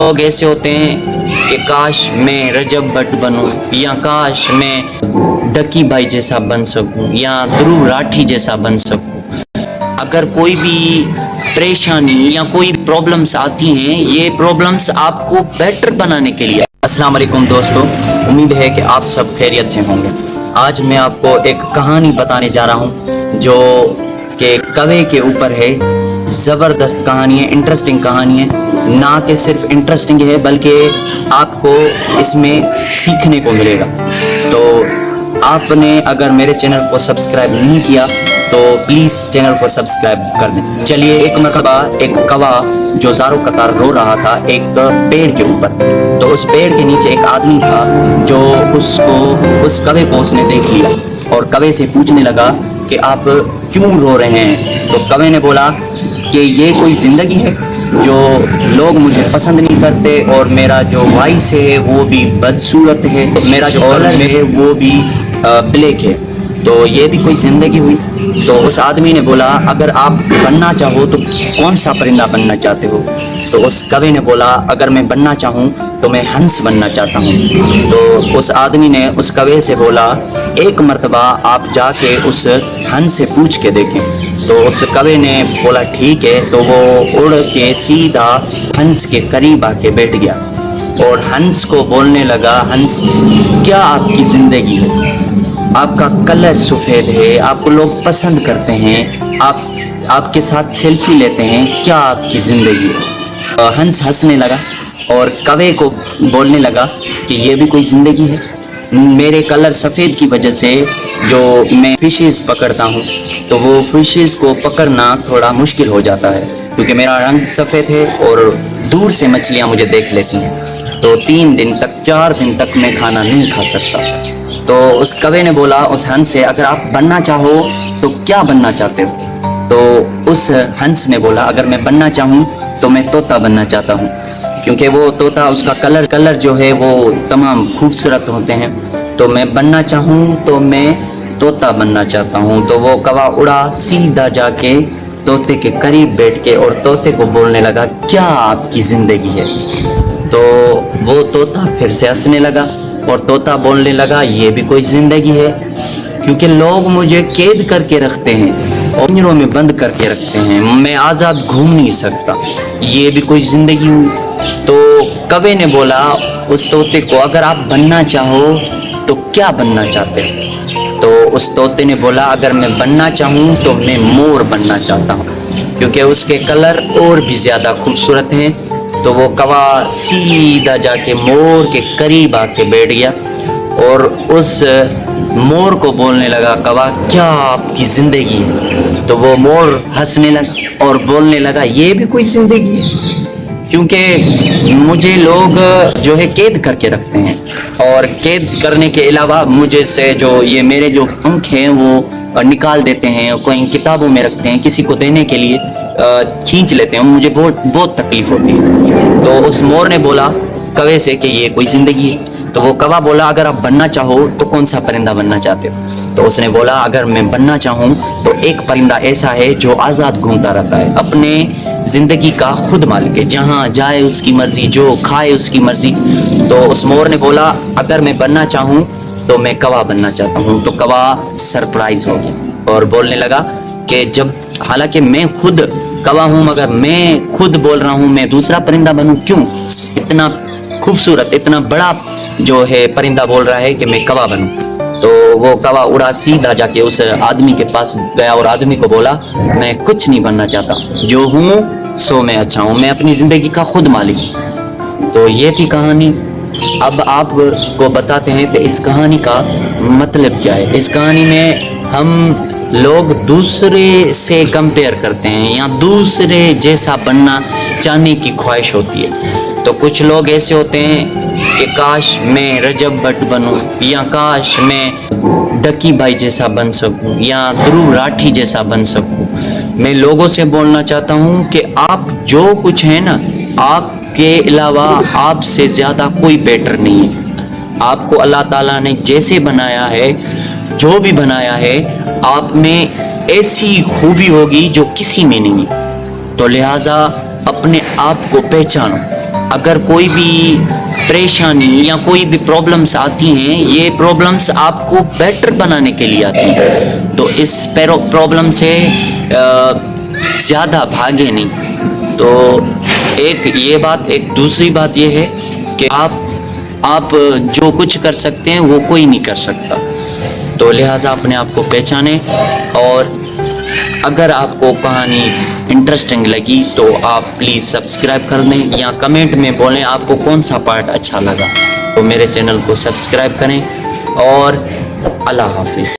लोग ऐसे होते हैं कि काश मैं रजब भट्ट बनूं, या काश मैं डकी भाई जैसा बन सकूं, या ध्रुव राठी जैसा बन सकूं। अगर कोई भी परेशानी या कोई प्रॉब्लम्स आती हैं, ये प्रॉब्लम्स आपको बेटर बनाने के लिए। अस्सलाम वालेकुम दोस्तों, उम्मीद है कि आप सब खैरियत से होंगे। आज मैं आपको एक कहानी बताने जा रहा हूँ जो कि कवे के ऊपर है। ज़बरदस्त कहानी है, इंटरेस्टिंग कहानी है। ना कि सिर्फ इंटरेस्टिंग है बल्कि आपको इसमें सीखने को मिलेगा। तो आपने अगर मेरे चैनल को सब्सक्राइब नहीं किया तो प्लीज़ चैनल को सब्सक्राइब कर दें। चलिए, एक मरतबा एक कौवा जो ज़ारो कतार रो रहा था एक पेड़ के ऊपर, तो उस पेड़ के नीचे एक आदमी था जो उस कौवे को उसने देख लिया और कौवे से पूछने लगा कि आप क्यों रो रहे हैं। तो कौवे ने बोला कि ये कोई ज़िंदगी है जो लोग मुझे पसंद नहीं करते, और मेरा जो वॉइस है वो भी बदसूरत है, मेरा जो कलर है वो भी ब्लैक है, तो ये भी कोई ज़िंदगी हुई। तो उस आदमी ने बोला, अगर आप बनना चाहो तो कौन सा परिंदा बनना चाहते हो। तो उस कवि ने बोला, अगर मैं बनना चाहूँ तो मैं हंस बनना चाहता हूँ। तो उस आदमी ने उस कवि से बोला, एक मरतबा आप जाके उस हंस से पूछ के देखें। तो उस कवि ने बोला ठीक है। तो वो उड़ के सीधा हंस के करीब आके बैठ गया और हंस को बोलने लगा, हंस क्या आपकी ज़िंदगी है? आपका कलर सफ़ेद है, आपको लोग पसंद करते हैं, आपके साथ सेल्फी लेते हैं, क्या आपकी ज़िंदगी है? हंस हंसने लगा और कौवे को बोलने लगा कि ये भी कोई ज़िंदगी है। मेरे कलर सफ़ेद की वजह से जो मैं फिशेस पकड़ता हूँ तो वो फिशेस को पकड़ना थोड़ा मुश्किल हो जाता है, क्योंकि मेरा रंग सफ़ेद है और दूर से मछलियाँ मुझे देख लेती हैं। तो 3 दिन तक 4 दिन तक मैं खाना नहीं खा सकता। तो उस कौवे ने बोला उस हंस से, अगर आप बनना चाहो तो क्या बनना चाहते हो? तो उस हंस ने बोला, अगर मैं बनना चाहूँ तो मैं तोता बनना चाहता हूँ, क्योंकि वो तोता उसका कलर जो है वो तमाम खूबसूरत होते हैं। तो मैं बनना चाहूँ तो मैं तोता बनना चाहता हूँ। तो वो कौवा उड़ा सीधा जाके तोते के करीब बैठ के और तोते को बोलने लगा, क्या आपकी ज़िंदगी है? तो वो तोता फिर से हंसने लगा और तोता बोलने लगा, ये भी कोई ज़िंदगी है, क्योंकि लोग मुझे कैद करके रखते हैं और पिंजरों में बंद करके रखते हैं, मैं आज़ाद घूम नहीं सकता, ये भी कोई ज़िंदगी हुई। तो कौवे ने बोला उस तोते को, अगर आप बनना चाहो तो क्या बनना चाहते हो? तो उस तोते ने बोला, अगर मैं बनना चाहूँ तो मैं मोर बनना चाहता हूँ, क्योंकि उसके कलर और भी ज़्यादा खूबसूरत हैं। तो वो कौवा सीधा जाके मोर के करीब आके बैठ गया और उस मोर को बोलने लगा, कौवा क्या आपकी ज़िंदगी है? तो वो मोर हंसने लगा और बोलने लगा, ये भी कोई ज़िंदगी है, क्योंकि मुझे लोग जो है कैद करके रखते हैं, और कैद करने के अलावा मुझे से जो ये मेरे जो पंख हैं वो निकाल देते हैं, कोई किताबों में रखते हैं, किसी को देने के लिए खींच लेते हैं, मुझे बहुत तकलीफ होती है। तो उस मोर ने बोला कौवे से कि ये कोई ज़िंदगी है। तो वो कौवा बोला, अगर आप बनना चाहो तो कौन सा परिंदा बनना चाहते हो? तो उसने बोला, अगर मैं बनना चाहूँ तो एक परिंदा ऐसा है जो आज़ाद घूमता रहता है, अपने ज़िंदगी का खुद मालिक है, जहाँ जाए उसकी मर्ज़ी, जो खाए उसकी मर्ज़ी। तो उस मोर ने बोला, अगर मैं बनना चाहूँ तो मैं कौवा बनना चाहता हूँ। तो कौवा सरप्राइज हो गया और बोलने लगा कि हालांकि मैं खुद कौवा हूँ, मगर मैं खुद बोल रहा हूँ मैं दूसरा परिंदा बनूँ, क्यों? इतना खूबसूरत, इतना बड़ा जो है परिंदा बोल रहा है कि मैं कौवा बनूँ। तो वो कौवा उड़ा सीधा जाके उस आदमी के पास गया और आदमी को बोला, मैं कुछ नहीं बनना चाहता, जो हूँ सो मैं अच्छा हूँ, मैं अपनी ज़िंदगी का खुद मालिक हूँ। तो ये थी कहानी। अब आपको बताते हैं कि इस कहानी का मतलब क्या है। इस कहानी में हम लोग दूसरे से कंपेयर करते हैं या दूसरे जैसा बनना चाहने की ख्वाहिश होती है। तो कुछ लोग ऐसे होते हैं कि काश मैं रजब भट्ट बनूं, या काश मैं डकी भाई जैसा बन सकूं, या ध्रुव राठी जैसा बन सकूं। मैं लोगों से बोलना चाहता हूं कि आप जो कुछ है ना, आपके अलावा आपसे ज़्यादा कोई बेटर नहीं है। आपको अल्लाह ताला ने जैसे बनाया है, जो भी बनाया है, आप में ऐसी खूबी होगी जो किसी में नहीं है। तो लिहाजा अपने आप को पहचानो, اگر کوئی بھی پریشانی یا کوئی بھی پرابلمس آتی ہیں، یہ پرابلمس آپ کو بیٹر بنانے کے لیے آتی ہیں، تو اس پرابلم سے زیادہ بھاگے نہیں۔ تو ایک یہ بات، ایک دوسری بات یہ ہے کہ آپ جو کچھ کر سکتے ہیں وہ کوئی نہیں کر سکتا، تو لہٰذا اپنے آپ کو پہچانیں۔ اور اگر آپ کو کہانی انٹرسٹنگ لگی تو آپ پلیز سبسکرائب کر دیں یا کمنٹ میں بولیں آپ کو کون سا پارٹ اچھا لگا، تو میرے چینل کو سبسکرائب کریں، اور اللہ حافظ۔